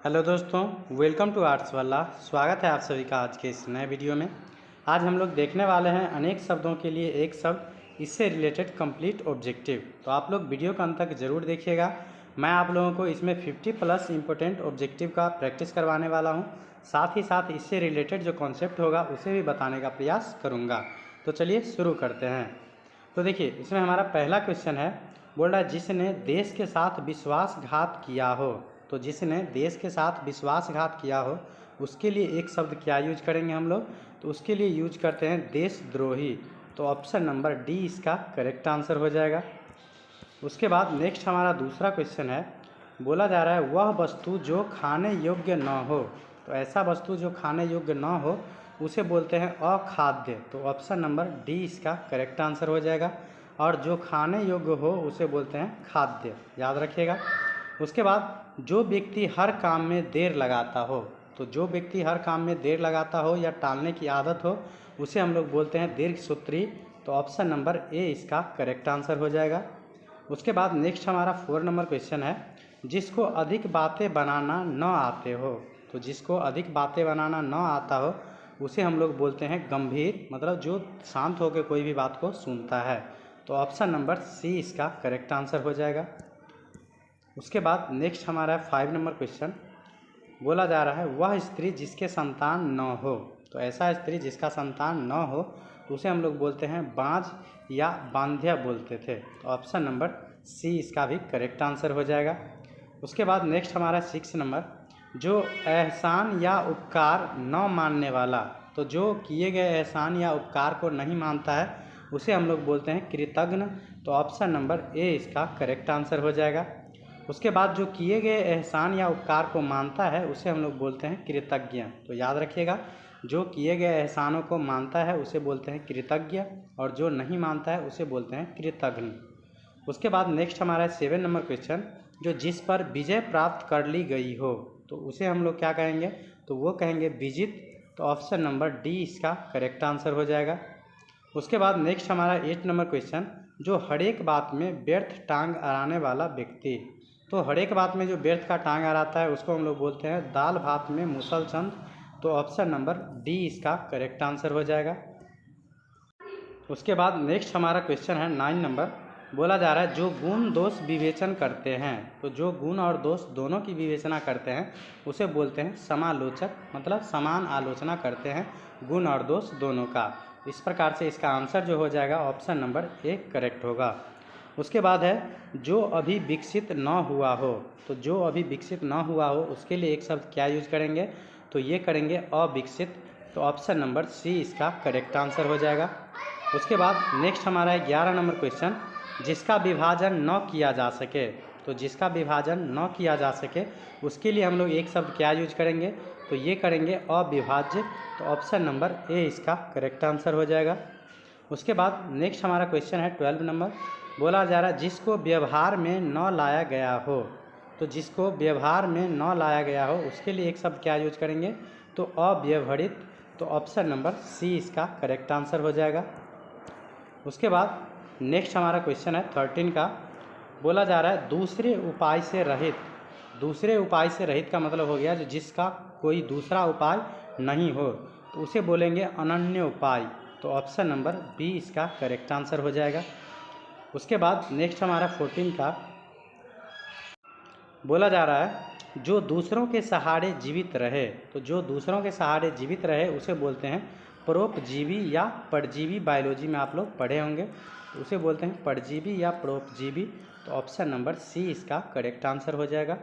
Hello दोस्तों, welcome to arts वाला। स्वागत है आप सभी का आज के इस नए वीडियो में। आज हम लोग देखने वाले हैं अनेक शब्दों के लिए एक शब्द, इससे रिलेटेड कंप्लीट ऑब्जेक्टिव। तो आप लोग वीडियो का अंत तक जरूर देखिएगा। मैं आप लोगों को इसमें 50+ इंपॉर्टेंट ऑब्जेक्टिव का प्रैक्टिस करवाने वाला हूं। साथ ही साथ इससे रिलेटेड जो कॉन्सेप्ट होगा उसे भी बताने का प्रयास करूँगा। तो चलिए शुरू करते हैं। तो देखिए, इसमें हमारा पहला क्वेश्चन है, बोल रहा है जिसने देश के साथ विश्वासघात किया हो। तो जिसने देश के साथ विश्वासघात किया हो उसके लिए एक शब्द क्या यूज करेंगे हम लोग? तो उसके लिए यूज करते हैं देशद्रोही। तो ऑप्शन नंबर डी इसका करेक्ट आंसर हो जाएगा। उसके बाद नेक्स्ट हमारा दूसरा क्वेश्चन है, बोला जा रहा है वह वस्तु जो खाने योग्य न हो। तो ऐसा वस्तु जो खाने योग्य न हो उसे बोलते हैं अखाद्य। तो ऑप्शन नंबर डी इसका करेक्ट आंसर हो जाएगा। और जो खाने योग्य हो उसे बोलते हैं खाद्य, याद रखिएगा। उसके बाद जो व्यक्ति हर काम में देर लगाता हो। तो जो व्यक्ति हर काम में देर लगाता हो या टालने की आदत हो उसे हम लोग बोलते हैं दीर्घसूत्री। तो ऑप्शन नंबर ए इसका करेक्ट आंसर हो जाएगा। उसके बाद नेक्स्ट हमारा 4 नंबर क्वेश्चन है, जिसको अधिक बातें बनाना न आते हो। तो जिसको अधिक बातें बनाना न आता हो उसे हम लोग बोलते हैं गंभीर, मतलब जो शांत होकर कोई भी बात को सुनता है। तो ऑप्शन नंबर सी इसका करेक्ट आंसर हो जाएगा। उसके बाद नेक्स्ट हमारा 5 नंबर क्वेश्चन, बोला जा रहा है वह स्त्री जिसके संतान न हो। तो ऐसा स्त्री जिसका संतान न हो उसे हम लोग बोलते हैं बांझ या बांध्या बोलते थे। तो ऑप्शन नंबर सी इसका भी करेक्ट आंसर हो जाएगा। उसके बाद नेक्स्ट हमारा 6 नंबर, जो एहसान या उपकार न मानने वाला। तो जो किए गए एहसान या उपकार को नहीं मानता है उसे हम लोग बोलते हैं कृतज्ञ। तो ऑप्शन नंबर ए इसका करेक्ट आंसर हो जाएगा। उसके बाद जो किए गए एहसान या उपकार को मानता है उसे हम लोग बोलते हैं कृतज्ञ। तो याद रखिएगा, जो किए गए एहसानों को मानता है उसे बोलते हैं कृतज्ञ और जो नहीं मानता है उसे बोलते हैं कृतज्ञ। उसके बाद नेक्स्ट हमारा 7 नंबर क्वेश्चन, जो जिस पर विजय प्राप्त कर ली गई हो। तो उसे हम लोग क्या कहेंगे? तो वो कहेंगे विजित। तो ऑप्शन नंबर डी इसका करेक्ट आंसर हो जाएगा। उसके बाद नेक्स्ट हमारा 8 नंबर क्वेश्चन, जो हर एक बात में व्यर्थ टांग अड़ाने वाला व्यक्ति। तो हर एक बात में जो व्यर्थ का टांग अड़ाता है उसको हम लोग बोलते हैं दाल भात में मुसलचंद। तो ऑप्शन नंबर डी इसका करेक्ट आंसर हो जाएगा। उसके बाद नेक्स्ट हमारा क्वेश्चन है 9 नंबर, बोला जा रहा है जो गुण दोष विवेचन करते हैं। तो जो गुण और दोष दोनों की विवेचना करते हैं उसे बोलते हैं समालोचक, मतलब समान आलोचना करते हैं गुण और दोष दोनों का। इस प्रकार से इसका आंसर जो हो जाएगा ऑप्शन नंबर ए करेक्ट होगा। उसके बाद है जो अभी विकसित न हुआ हो। तो जो अभी विकसित न हुआ हो उसके लिए एक शब्द क्या यूज करेंगे? तो ये करेंगे अविकसित। तो ऑप्शन नंबर सी इसका करेक्ट आंसर हो जाएगा। उसके बाद नेक्स्ट हमारा है 11 नंबर क्वेश्चन, जिसका विभाजन न किया जा सके। तो जिसका विभाजन न किया जा सके उसके लिए हम लोग एक शब्द क्या यूज करेंगे? तो ये करेंगे अविभाज्य। तो ऑप्शन नंबर ए इसका करेक्ट आंसर हो जाएगा। उसके बाद नेक्स्ट हमारा क्वेश्चन है 12 नंबर, बोला जा रहा है जिसको व्यवहार में न लाया गया हो। तो जिसको व्यवहार में न लाया गया हो उसके लिए एक शब्द क्या यूज करेंगे? तो अव्यवहारित। तो ऑप्शन नंबर सी इसका करेक्ट आंसर हो जाएगा। उसके बाद नेक्स्ट हमारा क्वेश्चन है 13 का, बोला जा रहा है दूसरे उपाय से रहित। दूसरे उपाय से रहित का मतलब हो गया जो जिसका कोई दूसरा उपाय नहीं हो तो उसे बोलेंगे अनन्य उपाय। तो ऑप्शन नंबर बी इसका करेक्ट आंसर हो जाएगा। उसके बाद नेक्स्ट हमारा 14 का, बोला जा रहा है जो दूसरों के सहारे जीवित रहे। तो जो दूसरों के सहारे जीवित रहे उसे बोलते हैं परोपजीवी या परजीवी। बायोलॉजी में आप लोग पढ़े होंगे, तो उसे बोलते हैं परजीवी या परोपजीवी। तो ऑप्शन नंबर सी इसका करेक्ट आंसर हो जाएगा।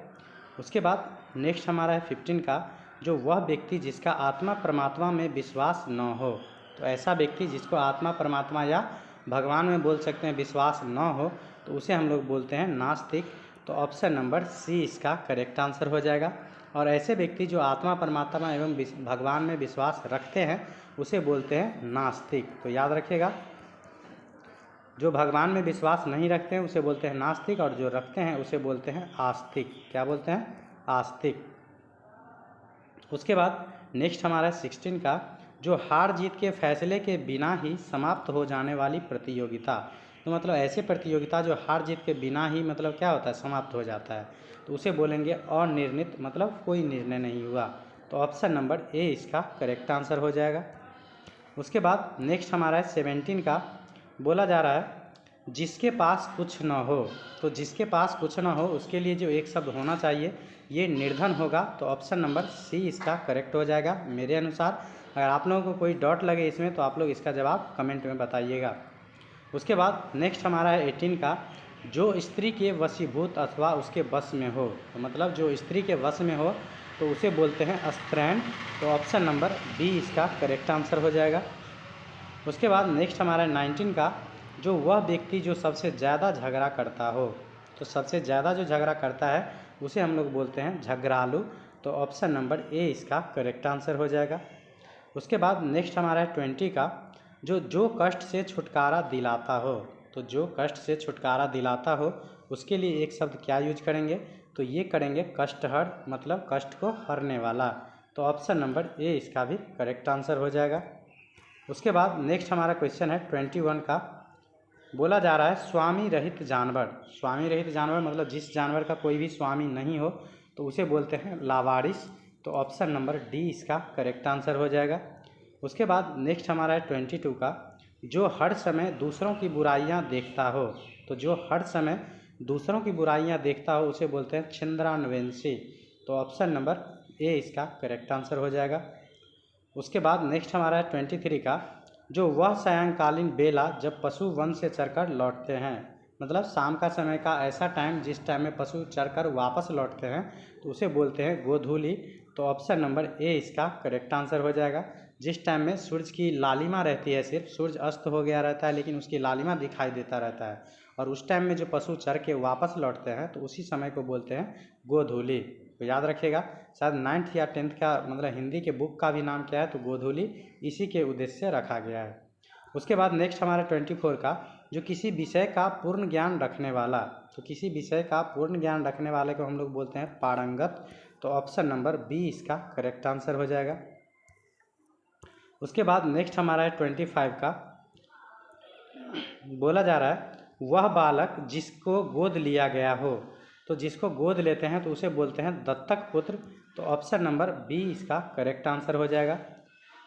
उसके बाद नेक्स्ट हमारा है 15 का, जो वह व्यक्ति जिसका आत्मा परमात्मा में विश्वास न हो। तो ऐसा व्यक्ति जिसको आत्मा परमात्मा या भगवान में बोल सकते हैं विश्वास न हो तो उसे हम लोग बोलते हैं नास्तिक। तो ऑप्शन नंबर सी इसका करेक्ट आंसर हो जाएगा। और ऐसे व्यक्ति जो आत्मा परमात्मा एवं भगवान में विश्वास रखते हैं उसे बोलते हैं नास्तिक। तो याद रखिएगा, जो भगवान में विश्वास नहीं रखते हैं उसे बोलते हैं नास्तिक और जो रखते हैं उसे बोलते हैं आस्तिक। क्या बोलते हैं? आस्तिक। उसके बाद नेक्स्ट हमारा 16 का, जो हार जीत के फैसले के बिना ही समाप्त हो जाने वाली प्रतियोगिता। तो मतलब ऐसे प्रतियोगिता जो हार जीत के बिना ही मतलब क्या होता है, समाप्त हो जाता है, तो उसे बोलेंगे अनिर्णित, मतलब कोई निर्णय नहीं हुआ। तो ऑप्शन नंबर ए इसका करेक्ट आंसर हो जाएगा। उसके बाद नेक्स्ट हमारा है 17 का। बोला जा रहा है जिसके पास कुछ न हो। तो जिसके पास कुछ न हो उसके लिए जो एक शब्द होना चाहिए ये निर्धन होगा। तो ऑप्शन नंबर सी इसका करेक्ट हो जाएगा मेरे अनुसार। अगर आप लोगों को कोई डाउट लगे इसमें तो आप लोग इसका जवाब कमेंट में बताइएगा। उसके बाद नेक्स्ट हमारा है 18 का। जो स्त्री के वशीभूत अथवा उसके वश में हो। तो मतलब जो स्त्री के वश में हो तो उसे बोलते हैं स्त्रैण। तो ऑप्शन नंबर बी इसका करेक्ट आंसर हो जाएगा। उसके बाद नेक्स्ट हमारा है 19 का। जो वह व्यक्ति जो सबसे ज़्यादा झगड़ा करता हो। तो सबसे ज़्यादा जो झगड़ा करता है उसे हम लोग बोलते हैं झगड़ालू। तो ऑप्शन नंबर ए इसका करेक्ट आंसर हो जाएगा। उसके बाद नेक्स्ट हमारा है 20 का। जो कष्ट से छुटकारा दिलाता हो। तो जो कष्ट से छुटकारा दिलाता हो उसके लिए एक शब्द क्या यूज करेंगे, तो ये करेंगे कष्टहर, मतलब कष्ट को हरने वाला। तो ऑप्शन नंबर ए इसका भी करेक्ट आंसर हो जाएगा। उसके बाद नेक्स्ट हमारा क्वेश्चन है 21 का। बोला जा रहा है स्वामी रहित जानवर। स्वामी रहित जानवर मतलब जिस जानवर का कोई भी स्वामी नहीं हो तो उसे बोलते हैं लावारिस। तो ऑप्शन नंबर डी इसका करेक्ट आंसर हो जाएगा। उसके बाद नेक्स्ट हमारा है 22 का। जो हर समय दूसरों की बुराइयां देखता हो। तो जो हर समय दूसरों की बुराइयां देखता हो उसे बोलते हैं छिंद्रान्वेषी। तो ऑप्शन नंबर ए इसका करेक्ट आंसर हो जाएगा। उसके बाद नेक्स्ट हमारा है 23 का। जो वह सायंकालीन बेला जब पशु वन से चरकर लौटते हैं। मतलब शाम का समय का ऐसा टाइम जिस टाइम में पशु चरकर वापस लौटते हैं तो उसे बोलते हैं गोधूली। तो ऑप्शन नंबर ए इसका करेक्ट आंसर हो जाएगा। जिस टाइम में सूरज की लालिमा रहती है, सिर्फ सूरज अस्त हो गया रहता है लेकिन उसकी लालिमा दिखाई देता रहता है, और उस टाइम में जो पशु चर के वापस लौटते हैं तो उसी समय को बोलते हैं गोधूली। तो याद रखिएगा, शायद 9th या 10th का मतलब हिंदी के बुक का भी नाम क्या है, तो गोधूली इसी के उद्देश्य से रखा गया है। उसके बाद नेक्स्ट हमारा 24 का। जो किसी विषय का पूर्ण ज्ञान रखने वाला। तो किसी विषय का पूर्ण ज्ञान रखने वाले को हम लोग बोलते हैं पारंगत। तो ऑप्शन नंबर बी इसका करेक्ट आंसर हो जाएगा। उसके बाद नेक्स्ट हमारा है 25 का। बोला जा रहा है वह बालक जिसको गोद लिया गया हो। तो जिसको गोद लेते हैं तो उसे बोलते हैं दत्तक पुत्र। तो ऑप्शन नंबर बी इसका करेक्ट आंसर हो जाएगा।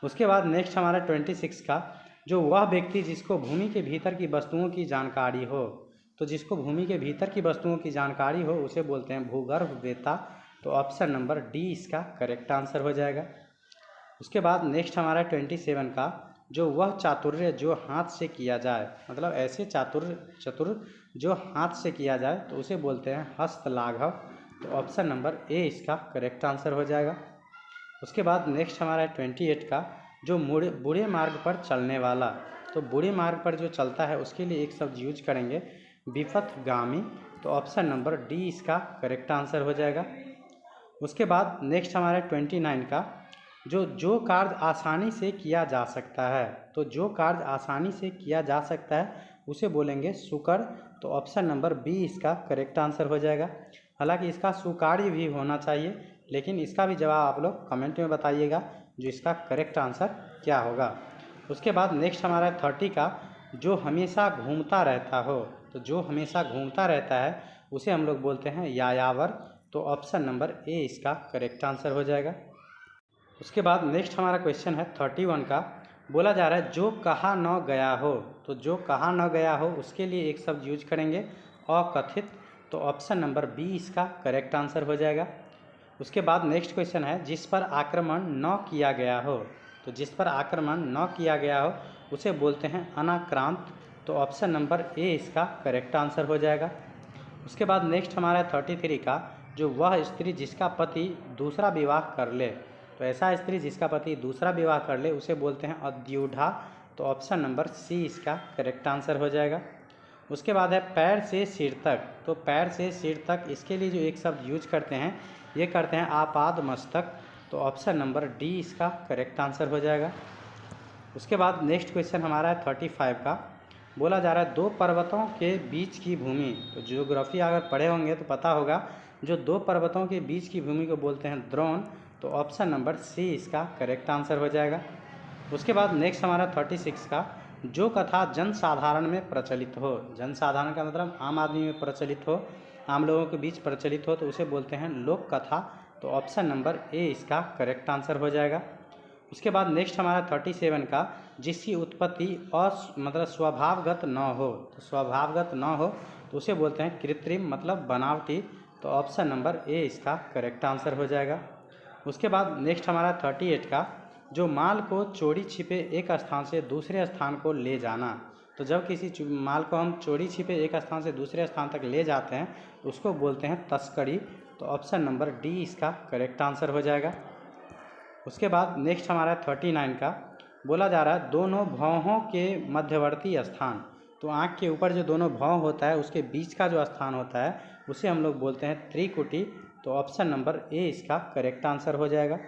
उसके बाद नेक्स्ट हमारा 26 का। जो वह व्यक्ति जिसको भूमि के भीतर की वस्तुओं की जानकारी हो। तो जिसको भूमि के भीतर की वस्तुओं की जानकारी हो उसे बोलते हैं भूगर्भवेत्ता। तो ऑप्शन नंबर डी इसका करेक्ट आंसर हो जाएगा। उसके बाद नेक्स्ट हमारा 27 का। जो वह चातुर्य जो हाथ से किया जाए। मतलब ऐसे चतुर जो हाथ से किया जाए तो उसे बोलते हैं हस्तलाघव। तो ऑप्शन नंबर ए इसका करेक्ट आंसर हो जाएगा। उसके बाद नेक्स्ट हमारा 28 का। जो बुरे मार्ग पर चलने वाला। तो बुरे मार्ग पर जो चलता है उसके लिए एक शब्द यूज करेंगे विपथगामी। तो ऑप्शन नंबर डी इसका करेक्ट आंसर हो जाएगा। उसके बाद नेक्स्ट हमारा 29 का। जो कार्य आसानी से किया जा सकता है। तो जो कार्य आसानी से किया जा सकता है उसे बोलेंगे सुकर। तो ऑप्शन नंबर बी इसका करेक्ट आंसर हो जाएगा। हालांकि इसका सुकार्य भी होना चाहिए, लेकिन इसका भी जवाब आप लोग कमेंट में बताइएगा जो इसका करेक्ट आंसर क्या होगा। उसके बाद नेक्स्ट हमारा 30 का। जो हमेशा घूमता रहता हो। तो जो हमेशा घूमता रहता है उसे हम लोग बोलते हैं यायावर। तो ऑप्शन नंबर ए इसका करेक्ट आंसर हो जाएगा। उसके बाद नेक्स्ट हमारा क्वेश्चन है 31 का। बोला जा रहा है जो कहा न गया हो। तो जो कहा न गया हो उसके लिए एक शब्द यूज करेंगे अकथित। तो ऑप्शन नंबर बी इसका करेक्ट आंसर हो जाएगा। उसके बाद नेक्स्ट क्वेश्चन है जिस पर आक्रमण न किया गया हो। तो जिस पर आक्रमण न किया गया हो उसे बोलते हैं अनाक्रांत। तो ऑप्शन नंबर ए इसका करेक्ट आंसर हो जाएगा। उसके बाद नेक्स्ट हमारा 33 का। जो वह स्त्री जिसका पति दूसरा विवाह कर ले। तो ऐसा स्त्री जिसका पति दूसरा विवाह कर ले उसे बोलते हैं अद्यूढ़ा। तो ऑप्शन नंबर सी इसका करेक्ट आंसर हो जाएगा। उसके बाद है पैर से सिर तक। तो पैर से सिर तक इसके लिए जो एक शब्द यूज करते हैं ये करते हैं आपाद मस्तक। तो ऑप्शन नंबर डी इसका करेक्ट आंसर हो जाएगा। उसके बाद नेक्स्ट क्वेश्चन हमारा है 35 का। बोला जा रहा है दो पर्वतों के बीच की भूमि। तो ज्योग्राफी अगर पढ़े होंगे तो पता होगा जो दो पर्वतों के बीच की भूमि को बोलते हैं द्रोण। तो ऑप्शन नंबर सी इसका करेक्ट आंसर हो जाएगा। उसके बाद नेक्स्ट हमारा 36 का। जो कथा जनसाधारण में प्रचलित हो। जनसाधारण का मतलब आम आदमी में प्रचलित हो, आम लोगों के बीच प्रचलित हो, तो उसे बोलते हैं लोक कथा। तो ऑप्शन नंबर ए इसका करेक्ट आंसर हो जाएगा। उसके बाद नेक्स्ट हमारा 37 का, जिसकी उत्पत्ति मतलब स्वभावगत न हो। तो स्वभावगत न हो तो उसे बोलते हैं कृत्रिम मतलब बनावटी। तो ऑप्शन नंबर ए इसका करेक्ट आंसर हो जाएगा। उसके बाद नेक्स्ट हमारा 38 का, जो माल को चोरी छिपे एक स्थान से दूसरे स्थान को ले जाना। तो जब किसी माल को हम चोरी छिपे एक स्थान से दूसरे स्थान तक ले जाते हैं तो उसको बोलते हैं तस्करी। तो ऑप्शन नंबर डी इसका करेक्ट आंसर हो जाएगा। उसके बाद नेक्स्ट हमारा 39 का, बोला जा रहा है दोनों भौहों के मध्यवर्ती स्थान। तो आँख के ऊपर जो दोनों भौं होता है उसके बीच का जो स्थान होता है उसे हम लोग बोलते हैं त्रिकुटी। तो ऑप्शन नंबर ए इसका करेक्ट आंसर हो जाएगा।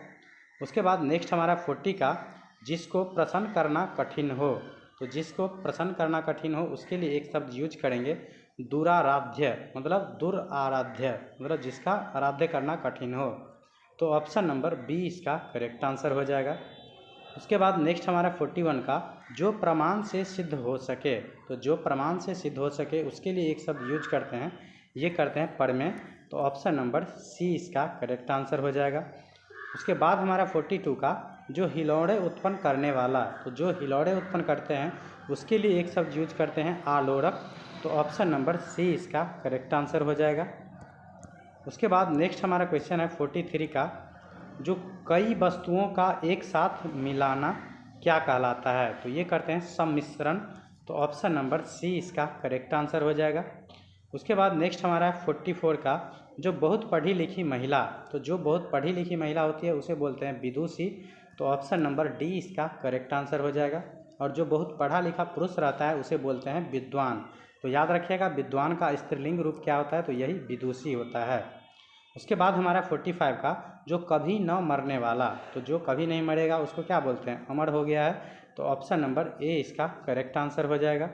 उसके बाद नेक्स्ट हमारा 40 का, जिसको प्रसन्न करना कठिन हो। तो जिसको प्रसन्न करना कठिन हो उसके लिए एक शब्द यूज करेंगे दुराराध्य, मतलब दुराराध्य मतलब जिसका आराध्य करना कठिन हो। तो ऑप्शन नंबर बी इसका करेक्ट आंसर हो जाएगा। उसके बाद नेक्स्ट हमारा 41 का, जो प्रमाण से सिद्ध हो सके। तो जो प्रमाण से सिद्ध हो सके उसके लिए एक शब्द यूज करते हैं, ये करते हैं परमेय। तो ऑप्शन नंबर सी इसका करेक्ट आंसर हो जाएगा। उसके बाद हमारा 42 का, जो हिलौड़े उत्पन्न करने वाला। तो जो हिलौड़े उत्पन्न करते हैं उसके लिए एक शब्द यूज करते हैं आलोड़क। तो ऑप्शन नंबर सी इसका करेक्ट आंसर हो जाएगा। उसके बाद नेक्स्ट हमारा क्वेश्चन है 43 का, जो कई वस्तुओं का एक साथ मिलाना क्या कहलाता है। तो ये करते हैं सम्मिश्रण। तो ऑप्शन नंबर सी इसका करेक्ट आंसर हो जाएगा। उसके बाद नेक्स्ट हमारा है 44 का, जो बहुत पढ़ी लिखी महिला। तो जो बहुत पढ़ी लिखी महिला होती है उसे बोलते हैं विदुषी। तो ऑप्शन नंबर डी इसका करेक्ट आंसर हो जाएगा। और जो बहुत पढ़ा लिखा पुरुष रहता है उसे बोलते हैं विद्वान। तो याद रखिएगा विद्वान का स्त्रीलिंग रूप क्या होता है, तो यही विदुषी होता है। उसके बाद हमारा 45 का, जो कभी न मरने वाला। तो जो कभी नहीं मरेगा उसको क्या बोलते हैं, अमर हो गया है। तो ऑप्शन नंबर ए इसका करेक्ट आंसर हो जाएगा।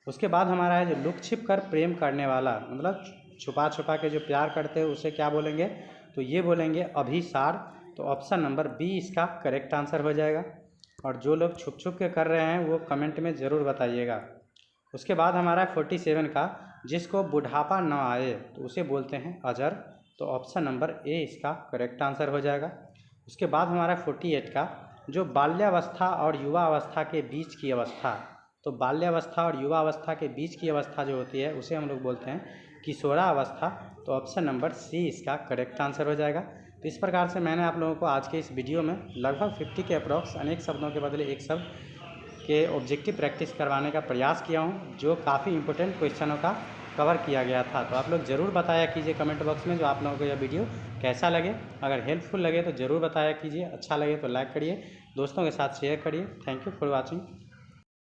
उसके बाद हमारा है जो लुक छिप कर प्रेम करने वाला, मतलब छुपा छुपा के जो प्यार करते हैं उसे क्या बोलेंगे, तो ये बोलेंगे अभिसार। तो ऑप्शन नंबर बी इसका करेक्ट आंसर हो जाएगा। और जो लोग छुप छुप के कर रहे हैं वो कमेंट में ज़रूर बताइएगा। उसके बाद हमारा 47 का, जिसको बुढ़ापा न आए तो उसे बोलते हैं अजर। तो ऑप्शन नंबर ए इसका करेक्ट आंसर हो जाएगा। उसके बाद हमारा 48 का, जो बाल्यावस्था और युवा अवस्था के बीच की अवस्था। तो बाल्यावस्था और युवा अवस्था के बीच की अवस्था जो होती है उसे हम लोग बोलते हैं किशोरावस्था। तो ऑप्शन नंबर सी इसका करेक्ट आंसर हो जाएगा। तो इस प्रकार से मैंने आप लोगों को आज के इस वीडियो में लगभग 50 के अप्रॉक्स अनेक शब्दों के बदले एक शब्द के ऑब्जेक्टिव प्रैक्टिस करवाने का प्रयास किया हूं, जो काफ़ी इंपॉर्टेंट क्वेश्चनों का कवर किया गया था। तो आप लोग ज़रूर बताया कीजिए कमेंट बॉक्स में जो आप लोगों को यह वीडियो कैसा लगे। अगर हेल्पफुल लगे तो ज़रूर बताया कीजिए, अच्छा लगे तो लाइक करिए, दोस्तों के साथ शेयर करिए। Thank you for watching.